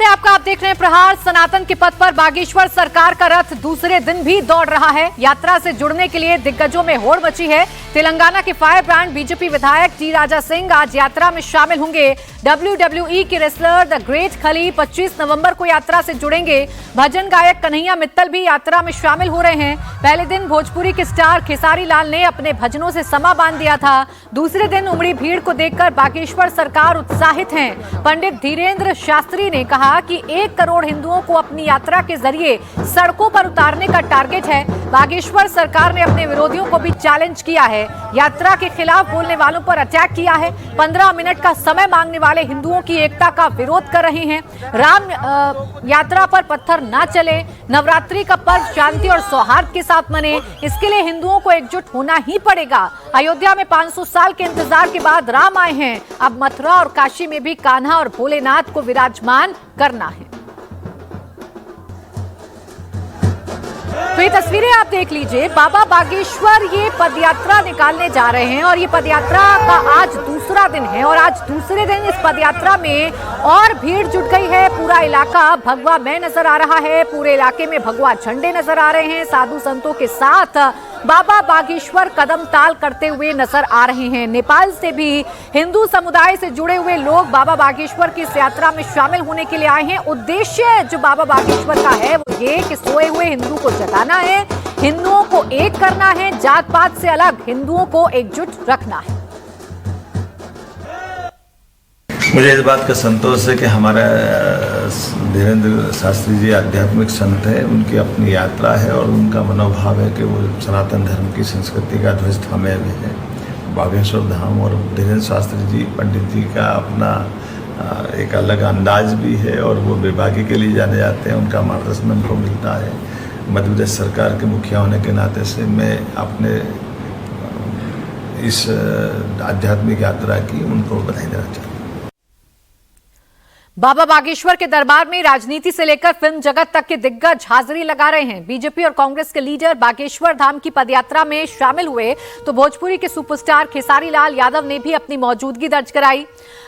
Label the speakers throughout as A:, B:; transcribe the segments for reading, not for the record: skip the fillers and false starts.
A: स्वागत है आपका। आप देख रहे हैं प्रहार। सनातन के पथ पर बागेश्वर सरकार का रथ दूसरे दिन भी दौड़ रहा है। यात्रा से जुड़ने के लिए दिग्गजों में होड़ मची है। तेलंगाना के फायर ब्रांड बीजेपी विधायक टी राजा सिंह आज यात्रा में शामिल होंगे। WWE के रेसलर द ग्रेट खली 25 नवंबर को यात्रा से जुड़ेंगे। भजन गायक कन्हैया मित्तल भी यात्रा में शामिल हो रहे हैं। पहले दिन भोजपुरी के स्टार खेसारी लाल ने अपने भजनों से समा बांध दिया था। दूसरे दिन उमड़ी भीड़ को देखकर बागेश्वर सरकार उत्साहित है। पंडित धीरेन्द्र शास्त्री ने कहा कि 1 करोड़ हिंदुओं को अपनी यात्रा के जरिए सड़कों पर उतारने का टारगेट है। बागेश्वर सरकार ने अपने विरोधियों को भी चैलेंज किया है। यात्रा के खिलाफ बोलने वालों पर अटैक किया है। 15 मिनट का समय मांगने वाले हिंदुओं की एकता का विरोध कर रहे हैं। राम यात्रा पर पत्थर ना चले। नवरात्रि का पर्व शांति और सौहार्द के साथ मने, इसके लिए हिंदुओं को एकजुट होना ही पड़ेगा। अयोध्या में 500 साल के इंतजार के बाद राम आए हैं। अब मथुरा और काशी में भी कान्हा और भोलेनाथ को विराजमान करना है। तो ये तस्वीरें आप देख लीजिए। बाबा बागेश्वर ये पदयात्रा निकालने जा रहे हैं और ये पदयात्रा का आज दूसरा दिन है और आज दूसरे दिन इस पदयात्रा में और भीड़ जुट गई है। पूरा इलाका भगवा में नजर आ रहा है। पूरे इलाके में भगवा झंडे नजर आ रहे हैं। साधु संतों के साथ बाबा बागेश्वर कदम ताल करते हुए नजर आ रहे हैं। नेपाल से भी हिंदू समुदाय से जुड़े हुए लोग बाबा बागेश्वर की इस यात्रा में शामिल होने के लिए आए हैं। उद्देश्य जो बाबा बागेश्वर का है वो ये कि सोए हुए हिंदू को जगाना है, हिंदुओं को एक करना है, जात पात से अलग हिंदुओं को एकजुट रखना है।
B: मुझे इस बात का संतोष है कि हमारा धीरेन्द्र शास्त्री जी आध्यात्मिक संत है। उनकी अपनी यात्रा है और उनका मनोभाव है कि वो सनातन धर्म की संस्कृति का ध्वज थामे हुए है बागेश्वर धाम। और धीरेन्द्र शास्त्री जी पंडित जी का अपना एक अलग अंदाज भी है और वो विभागी के लिए जाने जाते हैं। उनका मार्गदर्शन हमको मिलता है। मध्य प्रदेश सरकार के मुखिया होने के नाते से मैं अपने इस आध्यात्मिक यात्रा की उनको बधाई देना चाहता हूँ।
A: बाबा बागेश्वर के दरबार में राजनीति से लेकर फिल्म जगत तक के दिग्गज हाजिरी लगा रहे हैं। बीजेपी और कांग्रेस के लीडर बागेश्वर धाम की पदयात्रा में शामिल हुए तो भोजपुरी के सुपरस्टार खेसारी लाल यादव ने भी अपनी मौजूदगी दर्ज कराई।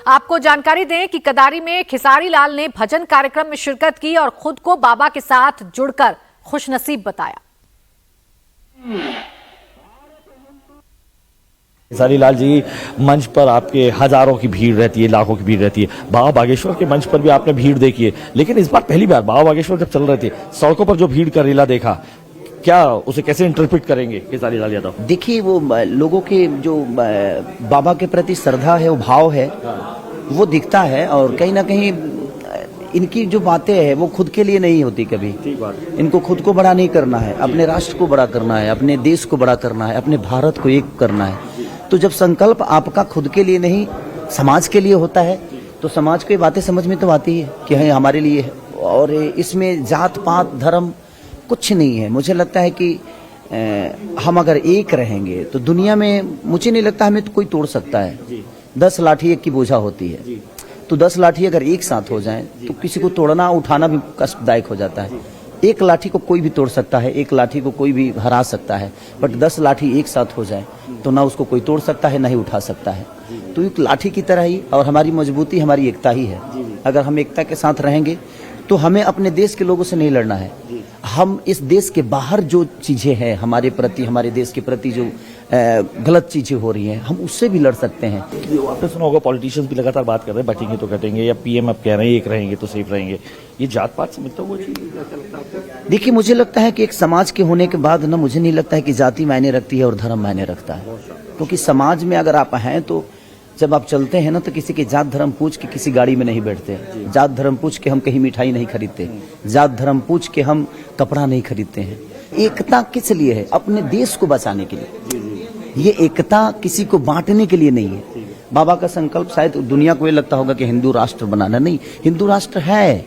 A: आपको जानकारी दें कि कदारी में खेसारी लाल ने भजन कार्यक्रम में शिरकत की और खुद को बाबा के साथ जुड़कर खुशनसीब बताया।
C: खेसारी लाल जी मंच पर आपके हजारों की भीड़ रहती है, लाखों की भीड़ रहती है। बाबा बागेश्वर के मंच पर भी आपने भीड़ देखी है, लेकिन इस बार पहली बार बाबा बागेश्वर जब चल रहे थे सड़कों पर जो भीड़ का रेला देखा, क्या उसे कैसे इंटरप्रेट करेंगे खेसारी लाल यादव?
D: देखिए, वो लोगों के जो बाबा के प्रति श्रद्धा है, वो भाव है, वो दिखता है। और कहीं ना कहीं इनकी जो बातें हैं वो खुद के लिए नहीं होती कभी। इनको खुद को बड़ा नहीं करना है, अपने राष्ट्र को बड़ा करना है, अपने देश को बड़ा करना है, अपने भारत को एक करना है। तो जब संकल्प आपका खुद के लिए नहीं समाज के लिए होता है तो समाज की बातें समझ में तो आती है कि है हमारे लिए है। और इसमें जात पात धर्म कुछ नहीं है। मुझे लगता है कि हम अगर एक रहेंगे तो दुनिया में मुझे नहीं लगता हमें तो कोई तोड़ सकता है। 10 लाठी एक की बोझा होती है, तो 10 लाठी अगर एक साथ हो जाएं तो किसी को तोड़ना उठाना भी कष्टदायक हो जाता है। एक लाठी को कोई भी तोड़ सकता है, एक लाठी को कोई भी हरा सकता है, बट 10 लाठी एक साथ हो जाए तो ना उसको कोई तोड़ सकता है ना ही उठा सकता है। तो एक लाठी की तरह ही और हमारी मजबूती हमारी एकता ही है। अगर हम एकता के साथ रहेंगे तो हमें अपने देश के लोगों से नहीं लड़ना है। हम इस देश के बाहर जो चीजें हैं हमारे प्रति, हमारे देश के प्रति जो गलत चीजें हो रही हैं, हम उससे भी लड़ सकते हैं।
C: आपने सुना होगा पॉलिटिशियंस भी लगातार बात कर रहे हैं बटेंगे तो कटेंगे, या पीएम अब कह रहे हैं एक रहेंगे तो सेफ रहेंगे। ये जात पात से मिलता हुआ चीज?
D: देखिए, मुझे लगता है कि एक समाज के होने के बाद ना, मुझे नहीं लगता है कि जाति मायने रखती है और धर्म मायने रखता है। क्योंकि समाज में अगर आप हैं तो जब आप चलते हैं ना तो किसी के जात धर्म पूछ के किसी गाड़ी में नहीं बैठते, जात धर्म पूछ के हम कहीं मिठाई नहीं खरीदते, जात धर्म पूछ के हम कपड़ा नहीं खरीदते हैं। एकता किस लिए है? अपने देश को बचाने के लिए। ये एकता किसी को बांटने के लिए नहीं है। बाबा का संकल्प शायद दुनिया को ये लगता होगा कि हिंदू राष्ट्र बनाना, नहीं, हिंदू राष्ट्र है,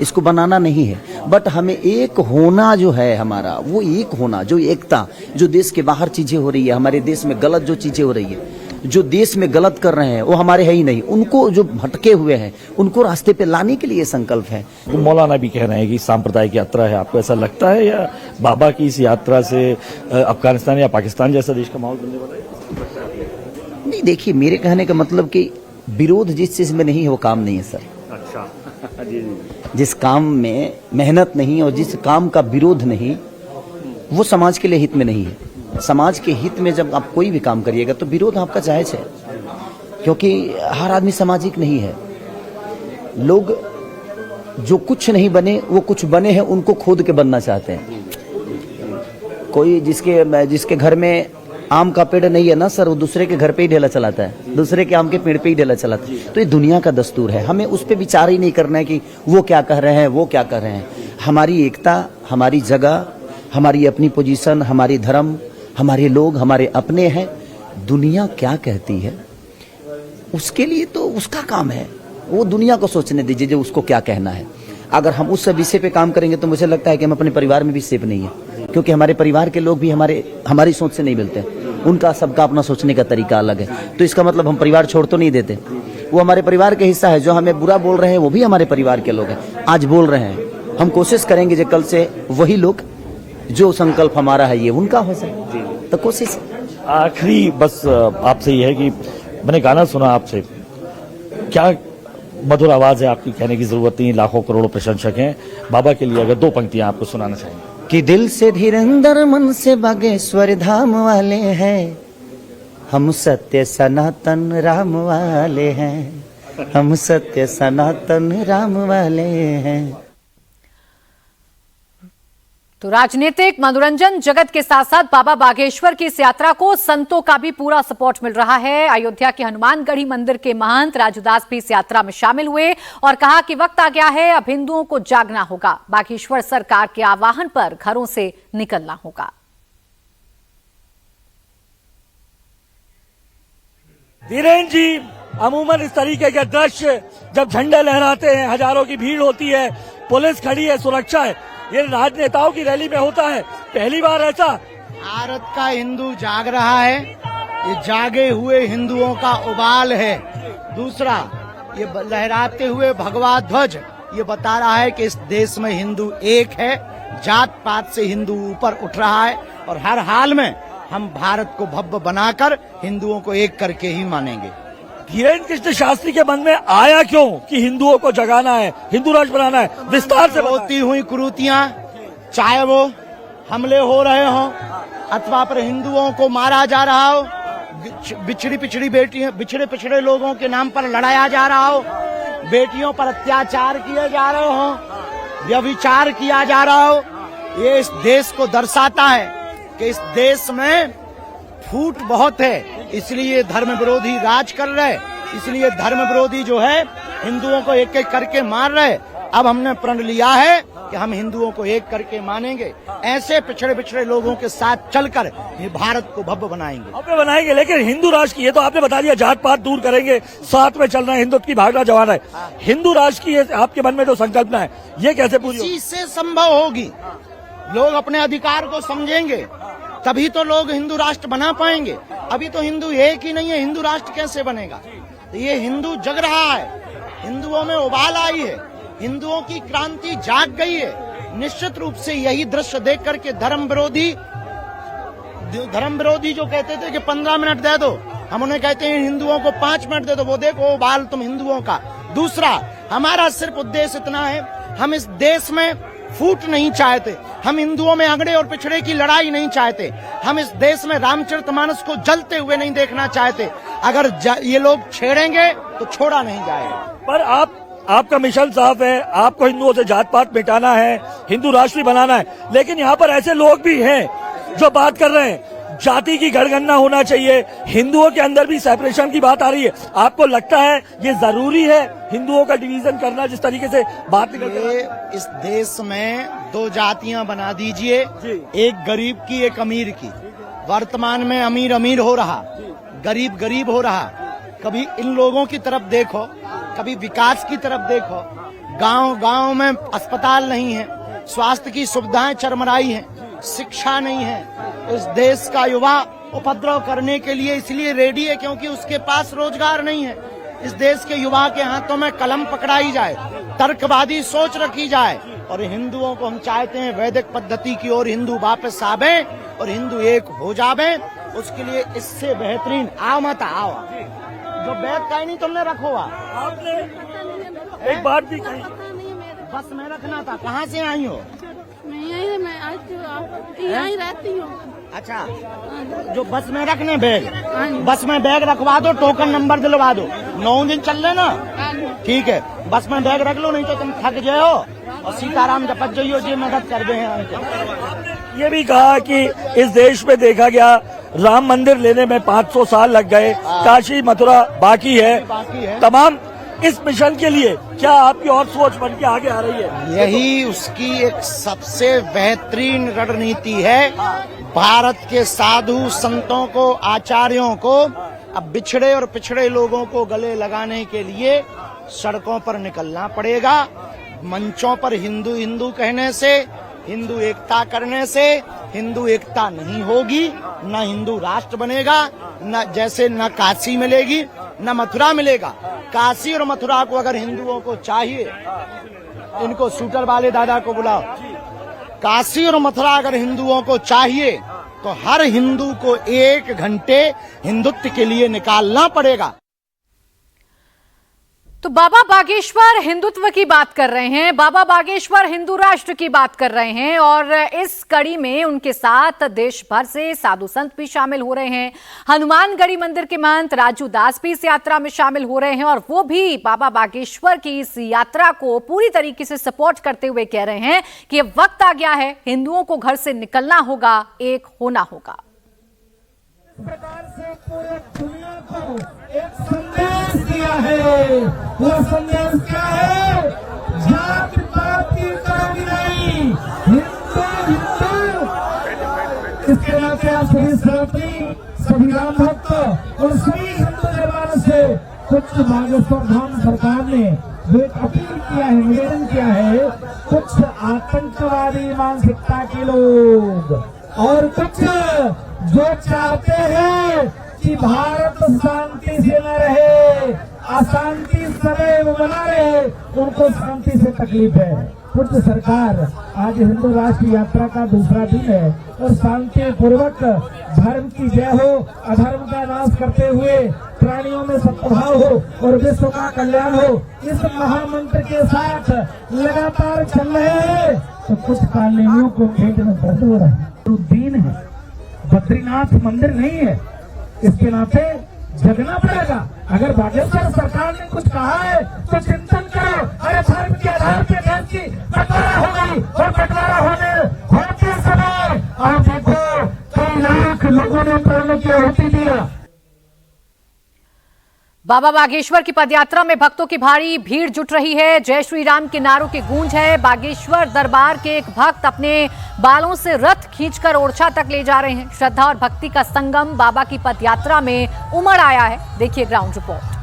D: इसको बनाना नहीं है। बट हमें एक होना जो है हमारा, वो एक होना, जो एकता, जो देश के बाहर चीजें हो रही है, हमारे देश में गलत जो चीजें हो रही है, जो देश में गलत कर रहे हैं वो हमारे है ही नहीं, उनको जो भटके हुए हैं उनको रास्ते पे लाने के लिए संकल्प है।
C: मौलाना भी कह रहे हैं कि सांप्रदायिक यात्रा है। आपको ऐसा लगता है या बाबा की इस यात्रा से अफगानिस्तान या पाकिस्तान जैसा देश का माहौल बनने वाला है?
D: नहीं, देखिए, मेरे कहने का मतलब कि विरोध जिस चीज में नहीं है वो काम नहीं है सर।
C: अच्छा।
D: जिस काम में मेहनत नहीं और जिस काम का विरोध नहीं, वो समाज के लिए हित में नहीं है। समाज के हित में जब आप कोई भी काम करिएगा तो विरोध आपका जायज है, क्योंकि हर आदमी सामाजिक नहीं है। लोग जो कुछ नहीं बने वो कुछ बने हैं, उनको खोद के बनना चाहते हैं। कोई जिसके घर में आम का पेड़ नहीं है ना सर, वो दूसरे के घर पे ही ढेला चलाता है, दूसरे के आम के पेड़ पे ही ढेला चलाता है। तो ये दुनिया का दस्तूर है। हमें उस पर विचार ही नहीं करना है कि वो क्या कह रहे हैं, वो क्या कह रहे हैं। हमारी एकता, हमारी जगह, हमारी अपनी पोजीशन, हमारी धर्म, हमारे लोग हमारे अपने हैं। दुनिया क्या कहती है उसके लिए तो उसका काम है, वो दुनिया को सोचने दीजिए जो उसको क्या कहना है। अगर हम उस विषय पे काम करेंगे तो मुझे लगता है कि हम अपने परिवार में भी सेफ नहीं है, क्योंकि हमारे परिवार के लोग भी हमारी सोच से नहीं मिलते। उनका सबका अपना सोचने का तरीका अलग है। तो इसका मतलब हम परिवार छोड़ तो नहीं देते, वो हमारे परिवार के हिस्सा है। जो हमें बुरा बोल रहे हैं वो भी हमारे परिवार के लोग हैं, आज बोल रहे हैं। हम कोशिश करेंगे जो कल से वही लोग, जो संकल्प हमारा है ये उनका हो सके, तो कोशिश।
C: आखिरी बस आपसे ये है कि मैंने गाना सुना आपसे, क्या मधुर आवाज है आपकी, कहने की जरूरत नहीं, लाखों करोड़ों प्रशंसक हैं। बाबा के लिए अगर 2 पंक्तियां आपको सुनाना चाहेंगे।
D: कि दिल से धीरेंद्र, मन से बागेश्वर धाम वाले हैं, हम सत्य सनातन राम वाले हैं, हम सत्य सनातन राम वाले हैं।
A: तो राजनीतिक मनोरंजन जगत के साथ साथ बाबा बागेश्वर की इस यात्रा को संतों का भी पूरा सपोर्ट मिल रहा है। अयोध्या के हनुमानगढ़ी मंदिर के महंत राजूदास भी इस यात्रा में शामिल हुए और कहा कि वक्त आ गया है, अब हिंदुओं को जागना होगा, बागेश्वर सरकार के आह्वान पर घरों से निकलना होगा।
E: धीरेन्द्र जी, अमूमन इस तरीके के दृश्य जब झंडे लहराते हैं, हजारों की भीड़ होती है, पुलिस खड़ी है, सुरक्षा है, ये राजनेताओं की रैली में होता है। पहली बार ऐसा
F: भारत का हिंदू जाग रहा है, ये जागे हुए हिंदुओं का उबाल है। दूसरा, ये लहराते हुए भगवा ध्वज ये बता रहा है कि इस देश में हिंदू एक है, जात पात से हिंदू ऊपर उठ रहा है और हर हाल में हम भारत को भव्य बनाकर हिंदुओं को एक करके ही मानेंगे।
E: धीरेन्द्र कृष्ण शास्त्री के मन में आया क्यों कि हिंदुओं को जगाना है, हिंदू राष्ट्र बनाना है? विस्तार से
F: होती हुई कुरीतियां, चाहे वो हमले हो रहे हों अथवा पर हिंदुओं को मारा जा रहा हो, बिछड़ी पिछड़ी बेटियां, बिछड़े पिछड़े लोगों के नाम पर लड़ाया जा रहा हो, बेटियों पर अत्याचार किए जा रहे हों, व्यभिचार किया जा रहा हो, ये इस देश को दर्शाता है कि इस देश में फूट बहुत है। इसलिए धर्म विरोधी राज कर रहे, इसलिए धर्म विरोधी जो है हिंदुओं को एक एक करके मार रहे। अब हमने प्रण लिया है कि हम हिंदुओं को एक करके मानेंगे, ऐसे पिछड़े पिछड़े लोगों के साथ चलकर ये भारत को भव्य बनाएंगे।
E: लेकिन हिंदू राष्ट्र की, ये तो आपने बता दिया, जात पात दूर करेंगे, साथ में चलना है, हिंदुत्व की भावना जमाना है। हिंदू राष्ट्र की आपके मन में जो संकल्पना है, ये कैसे पूरी होगी?
F: इससे संभव होगी, लोग अपने अधिकार को समझेंगे, तभी तो लोग हिंदू राष्ट्र बना पाएंगे। अभी तो हिंदू एक ही नहीं है, हिंदू राष्ट्र कैसे बनेगा? तो ये हिंदू जग रहा है, हिंदुओं में उबाल आई है, हिंदुओं की क्रांति जाग गई है। निश्चित रूप से यही दृश्य देख करके धर्म विरोधी जो कहते थे कि 15 मिनट दे दो, हम उन्हें कहते हैं हिंदुओं को 5 मिनट दे दो, वो देखो उबाल तुम हिंदुओं का। दूसरा, हमारा सिर्फ उद्देश्य इतना है, हम इस देश में फूट नहीं चाहते, हम हिंदुओं में अगड़े और पिछड़े की लड़ाई नहीं चाहते, हम इस देश में रामचरितमानस को जलते हुए नहीं देखना चाहते। अगर ये लोग छेड़ेंगे तो छोड़ा नहीं जाएगा।
E: पर आपका मिशन साफ है, आपको हिंदुओं से जात पात मिटाना है, हिंदू राष्ट्र बनाना है, लेकिन यहाँ पर ऐसे लोग भी हैं जो बात कर रहे हैं जाति की गणगणना होना चाहिए, हिंदुओं के अंदर भी सेपरेशन की बात आ रही है। आपको लगता है ये जरूरी है हिंदुओं का डिवीजन करना, जिस तरीके से बात निकल रही है?
F: इस देश में 2 जातियां बना दीजिए, एक गरीब की एक अमीर की। वर्तमान में अमीर अमीर हो रहा, गरीब गरीब हो रहा। कभी इन लोगों की तरफ देखो, कभी विकास की तरफ देखो। गांव गांव में अस्पताल नहीं है, स्वास्थ्य की सुविधाएं चरमराई हैं, शिक्षा नहीं है। इस देश का युवा उपद्रव करने के लिए इसलिए रेडी है क्योंकि उसके पास रोजगार नहीं है। इस देश के युवा के हाथों में कलम पकड़ाई जाए, तर्कवादी सोच रखी जाए, और हिंदुओं को हम चाहते हैं वैदिक पद्धति की ओर हिंदू वापस आवे और हिंदू एक हो जावे। उसके लिए इससे बेहतरीन आओ मत आओ, जो बैठ का ही नहीं तुमने रखो।
E: आपने एक बात भी कही,
F: बस में रखना था। कहाँ से आई हो?
G: मैं आज यहीं रहती हूँ।
F: अच्छा, जो बस में रखने बैग, बस में बैग रखवा दो, टोकन नंबर दिलवा दो। 9 दिन चल लेना, ठीक है। बस में बैग रख लो, नहीं तो तुम थक जाओ और सीताराम जपत जाइयो जी मदद कर दे हैं।
E: ये भी कहा कि इस देश में देखा गया राम मंदिर लेने में 500 साल लग गए, काशी मथुरा बाकी है। तमाम इस मिशन के लिए क्या आपकी और सोच बन के आगे आ रही है?
F: यही उसकी एक सबसे बेहतरीन रणनीति है। भारत के साधु संतों को, आचार्यों को अब बिछड़े और पिछड़े लोगों को गले लगाने के लिए सड़कों पर निकलना पड़ेगा। मंचों पर हिंदू हिंदू कहने से, हिंदू एकता करने से हिंदू एकता नहीं होगी, न हिंदू राष्ट्र बनेगा, न जैसे न काशी मिलेगी न मथुरा मिलेगा। काशी और मथुरा को अगर हिंदुओं को चाहिए, इनको शूटर वाले दादा को बुलाओ, काशी और मथुरा अगर हिंदुओं को चाहिए तो हर हिंदू को 1 घंटे हिंदुत्व के लिए निकालना पड़ेगा।
A: तो बाबा बागेश्वर हिंदुत्व की बात कर रहे हैं, बाबा बागेश्वर हिंदू राष्ट्र की बात कर रहे हैं और इस कड़ी में उनके साथ देश भर से साधु संत भी शामिल हो रहे हैं। हनुमानगढ़ी मंदिर के महंत राजू दास भी इस यात्रा में शामिल हो रहे हैं और वो भी बाबा बागेश्वर की इस यात्रा को पूरी तरीके से सपोर्ट करते हुए कह रहे हैं कि अब वक्त आ गया है, हिंदुओं को घर से निकलना होगा, एक होना होगा।
H: प्रकार से पूरे दुनिया को एक संदेश दिया है। वो संदेश क्या है? जात पात की तरह नहीं, हिंदू हिंदू। इसके नाते आप सभी सनातनी, सभी राम भक्त और सभी हिंदू परिवार से कुछ बागेश्वर धाम सरकार ने जो एक अपील किया है, निवेदन किया है, कुछ आतंकवादी मानसिकता के लोग और कुछ जो चाहते हैं कि भारत शांति से न रहे, अशांति सदैव बना रहे, उनको शांति से तकलीफ है। पूर्व सरकार आज हिंदू राष्ट्र यात्रा का दूसरा दिन है और शांति पूर्वक धर्म की जय हो, अधर्म का नाश करते हुए प्राणियों में सद्भाव हो और विश्व का कल्याण हो, इस महामंत्र के साथ लगातार चल रहे हैं। तो कुछ कानूनियों को पेट में दर्द हो रहा है। दीन है, बद्रीनाथ मंदिर नहीं है, इसके नाते जगना पड़ेगा। अगर बागेश्वर सरकार ने कुछ कहा है तो चिंतन करो। अरे धर्म के आधार पे देश की बंटवारा हो गई और बंटवारा होते समय आप देखो कई लाख लोगों ने प्राणों की आहुति दिया।
A: बाबा बागेश्वर की पदयात्रा में भक्तों की भारी भीड़ जुट रही है। जय श्री राम के नारों की गूंज है। बागेश्वर दरबार के एक भक्त अपने बालों से रथ खींचकर ओरछा तक ले जा रहे हैं। श्रद्धा और भक्ति का संगम बाबा की पदयात्रा में उमड़ आया है। देखिए ग्राउंड रिपोर्ट।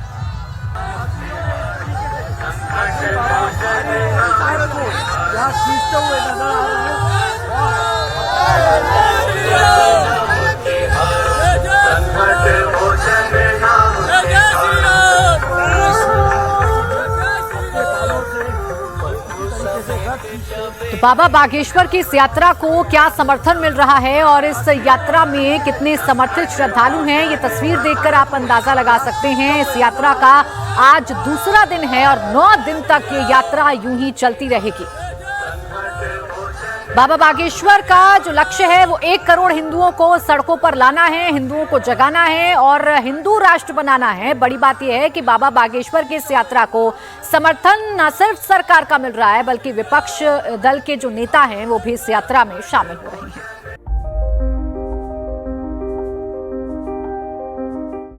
A: तो बाबा बागेश्वर की इस यात्रा को क्या समर्थन मिल रहा है और इस यात्रा में कितने समर्थित श्रद्धालु हैं, ये तस्वीर देखकर आप अंदाजा लगा सकते हैं। इस यात्रा का आज दूसरा दिन है और 9 दिन तक ये यात्रा यूं ही चलती रहेगी। बाबा बागेश्वर का जो लक्ष्य है वो 1 करोड़ हिंदुओं को सड़कों पर लाना है, हिंदुओं को जगाना है और हिंदू राष्ट्र बनाना है। बड़ी बात यह है कि बाबा बागेश्वर की इस यात्रा को समर्थन न सिर्फ सरकार का मिल रहा है बल्कि विपक्ष दल के जो नेता हैं वो भी इस यात्रा में शामिल हो रहे हैं।